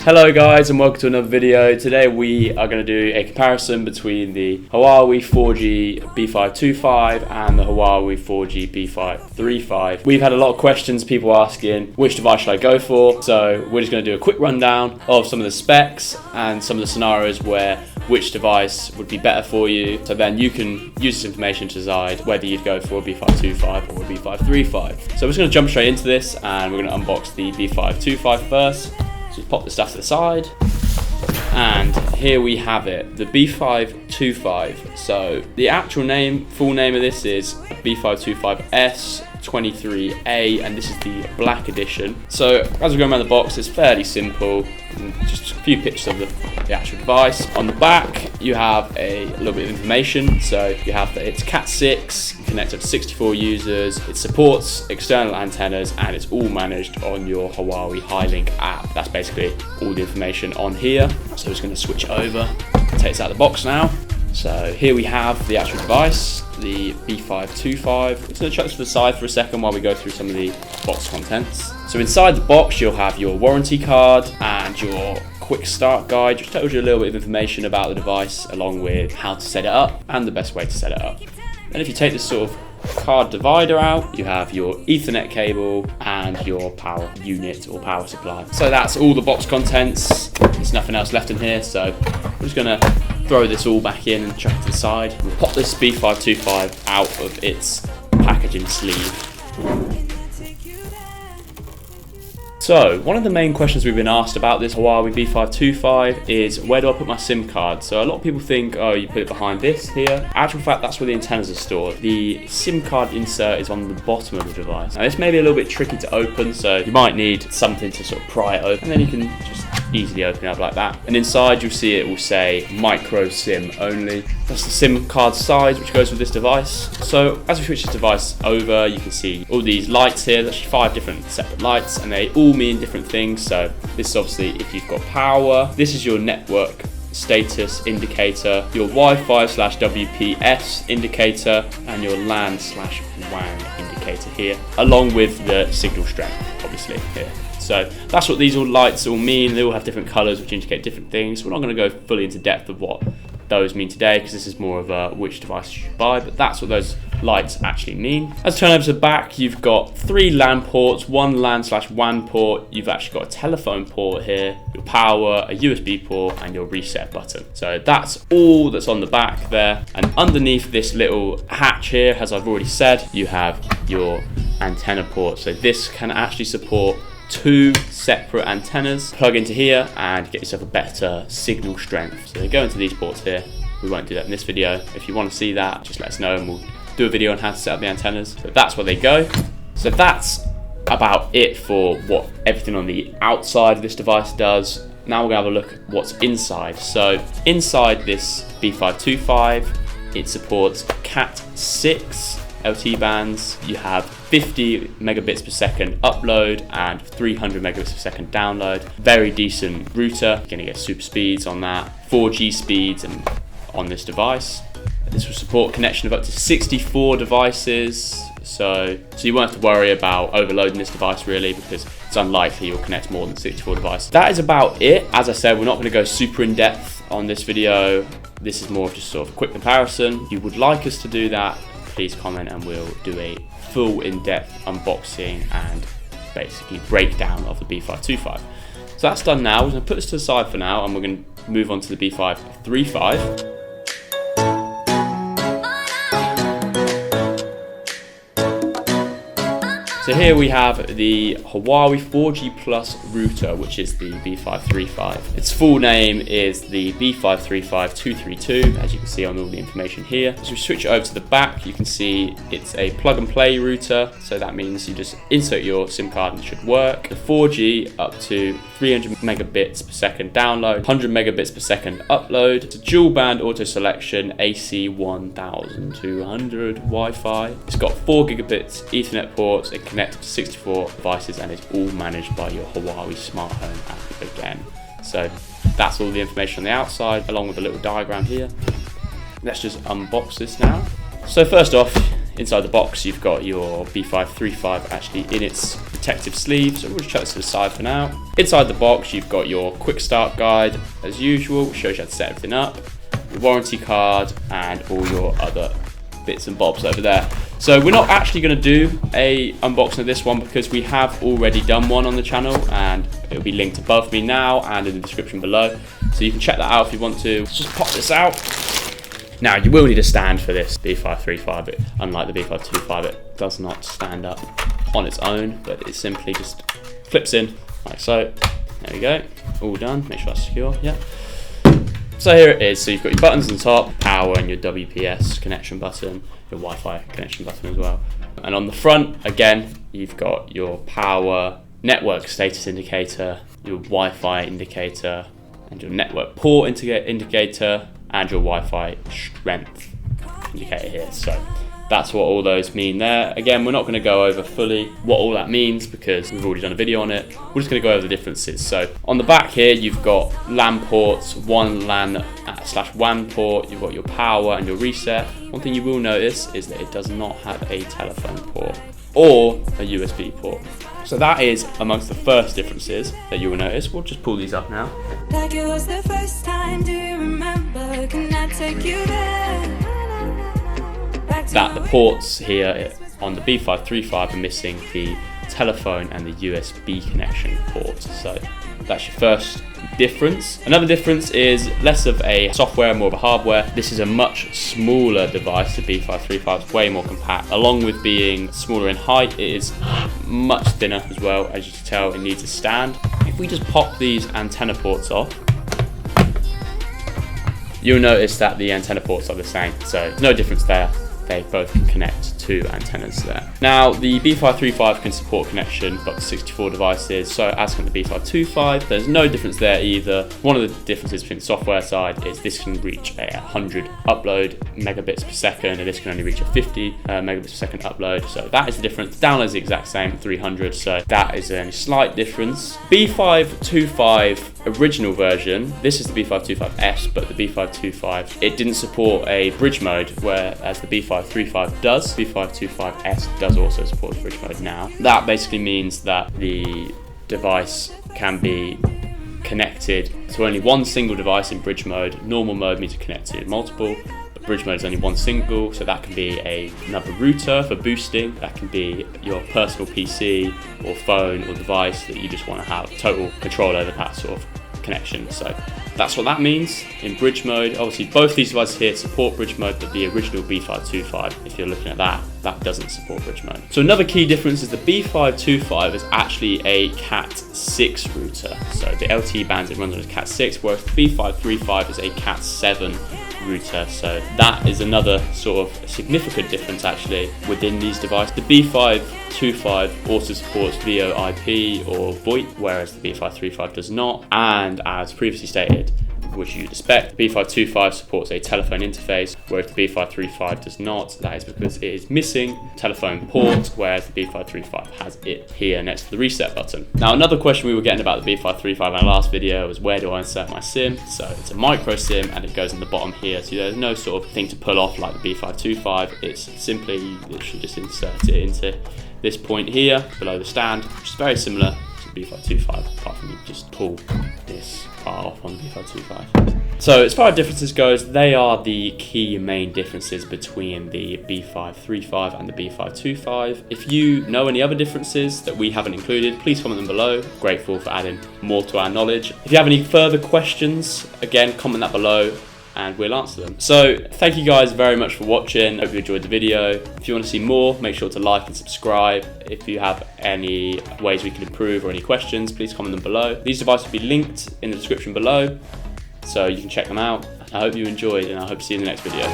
Hello guys and welcome to another video. Today we are going to do a comparison between the Huawei 4G B525 and the Huawei 4G B535. We've had a lot of questions, people asking which device should I go for, so we're just going to do a quick rundown of some of the specs and some of the scenarios where which device would be better for you, so then you can use this information to decide whether you'd go for a B525 or a B535. So we're just going to jump straight into this and we're going to unbox the B525 first. Just pop the stuff to the side, and here we have it, the B525. So the actual full name of this is B525S23A, and this is the black edition. So as we go around the box, it's fairly simple. Just a few pictures of the actual device. On the back, you have a little bit of information. So you have that it's CAT 6, connected to 64 users. It supports external antennas, and it's all managed on your Huawei Highlink app. That's basically all the information on here. So I'm just going to switch over. Take this out of the box now. So here we have the actual device, the B525. I'm just going to chuck this to the side for a second while we go through some of the box contents. So inside the box you'll have your warranty card and your quick start guide, which tells you a little bit of information about the device along with how to set it up and the best way to set it up. And if you take this sort of card divider out, you have your Ethernet cable and your power unit or power supply. So that's all the box contents. There's nothing else left in here, so I'm just going to throw this all back in and chuck it to the side. We'll pop this B525 out of its packaging sleeve. So, one of the main questions we've been asked about this Huawei B525 is, where do I put my SIM card? So a lot of people think, oh, you put it behind this here. Actual fact, that's where the antennas are stored. The SIM card insert is on the bottom of the device. Now this may be a little bit tricky to open, so you might need something to sort of pry it open, and then you can just easily open it up like that. And inside you'll see it will say micro SIM only. That's the SIM card size which goes with this device. So as we switch this device over, you can see all these lights here. There's actually 5 different separate lights, and they all mean different things. So this is obviously if you've got power. This is your network status indicator, your Wi-Fi/WPS indicator, and your LAN/WAN indicator here, along with the signal strength, obviously here. So that's what these all lights all mean. They all have different colors which indicate different things. We're not going to go fully into depth of what those mean today, because this is more of a which device you should buy, but that's what those lights actually mean. As I turn over to the back, you've got 3 LAN ports, 1 LAN/WAN port. You've actually got a telephone port here, your power, a USB port, and your reset button. So that's all that's on the back there. And underneath this little hatch here, as I've already said, you have your antenna port. So this can actually support 2 separate antennas. Plug into here and get yourself a better signal strength. So they go into these ports here. We won't do that in this video. If you want to see that, just let us know and we'll do a video on how to set up the antennas. But that's where they go. So that's about it for what everything on the outside of this device does. Now we're going to have a look at what's inside. So inside this B525, it supports CAT 6 LTE bands. You have 50 megabits per second upload and 300 megabits per second download. Very decent router. You're going to get super speeds on that. 4G speeds and on this device. This will support connection of up to 64 devices. So you won't have to worry about overloading this device really, because it's unlikely you'll connect more than 64 devices. That is about it. As I said, we're not going to go super in depth on this video. This is more of just sort of a quick comparison. If you would like us to do that, please comment and we'll do a full in-depth unboxing and basically breakdown of the B525. So that's done now. We're going to put this to the side for now and we're going to move on to the B535. So here we have the Huawei 4G Plus router, which is the B535. Its full name is the B535-232, as you can see on all the information here. As we switch it over to the back, you can see it's a plug and play router. So that means you just insert your SIM card and it should work. The 4G up to 300 megabits per second download, 100 megabits per second upload. It's a dual band auto selection AC 1200 Wi-Fi. It's got 4 gigabits Ethernet ports. It connected to 64 devices and it's all managed by your Huawei smart home app again. So that's all the information on the outside, along with a little diagram here. Let's just unbox this now. So first off, Inside the box, you've got your B535 actually in its protective sleeve, so we'll just chuck this to the side for now. Inside the box, you've got your quick start guide, as usual, which shows you how to set everything up, your warranty card, and all your other bits and bobs over there. So we're not actually going to do a unboxing of this one because we have already done one on the channel, and it'll be linked above me now and in the description below, so you can check that out if you want to. Let's just pop this out. Now you will need a stand for this B535. Unlike the B525, it does not stand up on its own, but it simply just flips in like so. There we go, all done. Make sure that's secure. Yeah. So here it is. So you've got your buttons on top, power and your WPS connection button, your Wi-Fi connection button as well. And on the front, again, you've got your power, network status indicator, your Wi-Fi indicator, and your network port indicator, and your Wi-Fi strength indicator here. So that's what all those mean there. Again, we're not going to go over fully what all that means because we've already done a video on it. We're just going to go over the differences. So on the back here, you've got LAN ports, one LAN/WAN port, you've got your power and your reset. One thing you will notice is that it does not have a telephone port or a USB port. So that is amongst the first differences that you will notice. We'll just pull these up now. Like it was the first time, do you remember? Can I take you there? That the ports here on the B535 are missing the telephone and the USB connection port. So that's your first difference. Another difference is less of a software, more of a hardware. This is a much smaller device. The B535 is way more compact. Along with being smaller in height, it is much thinner as well. As you can tell, it needs a stand. If we just pop these antenna ports off, you'll notice that the antenna ports are the same. So no difference there. They both can connect to antennas there. Now, the B535 can support connection up to 64 devices, so as can the B525. There's no difference there either. One of the differences between the software side is this can reach a 100 upload megabits per second, and this can only reach a 50 megabits per second upload. So that is the difference. Download is the exact same, 300, so that is a slight difference. B525 original version, this is the B525S, but the B525, it didn't support a bridge mode, whereas the B535 does. B525S does also support the bridge mode now. That basically means that the device can be connected to only one single device in bridge mode. Normal mode means to connect to multiple, but bridge mode is only one single, so that can be another router for boosting, that can be your personal PC or phone or device that you just want to have total control over that sort of connection. So that's what that means in bridge mode. Obviously both these devices here support bridge mode, but the original B525, if you're looking at that doesn't support bridge mode. So another key difference is the B525 is actually a CAT 6 router. So the LTE bands it runs on is CAT 6, whereas the B535 is a CAT 7 router. So that is another sort of significant difference actually within these devices. The B525 also supports VoIP or VoIP, whereas the B535 does not. And as previously stated, which you'd expect, the B525 supports a telephone interface, whereas the B535 does not. That is because it is missing telephone port, whereas the B535 has it here next to the reset button. Now, another question we were getting about the B535 in our last video was where do I insert my SIM? So it's a micro SIM and it goes in the bottom here. So there's no sort of thing to pull off like the B525. It's simply, you literally just insert it into this point here below the stand, which is very similar to the B525, apart from you just pull this part off on the B525. So as far as differences goes, they are the key main differences between the B535 and the B525. If you know any other differences that we haven't included, please comment them below. Grateful for adding more to our knowledge. If you have any further questions, again, comment that below and we'll answer them. So thank you guys very much for watching. Hope you enjoyed the video. If you want to see more, make sure to like and subscribe. If you have any ways we can improve or any questions, please comment them below. These devices will be linked in the description below, so you can check them out. I hope you enjoyed and I hope to see you in the next video.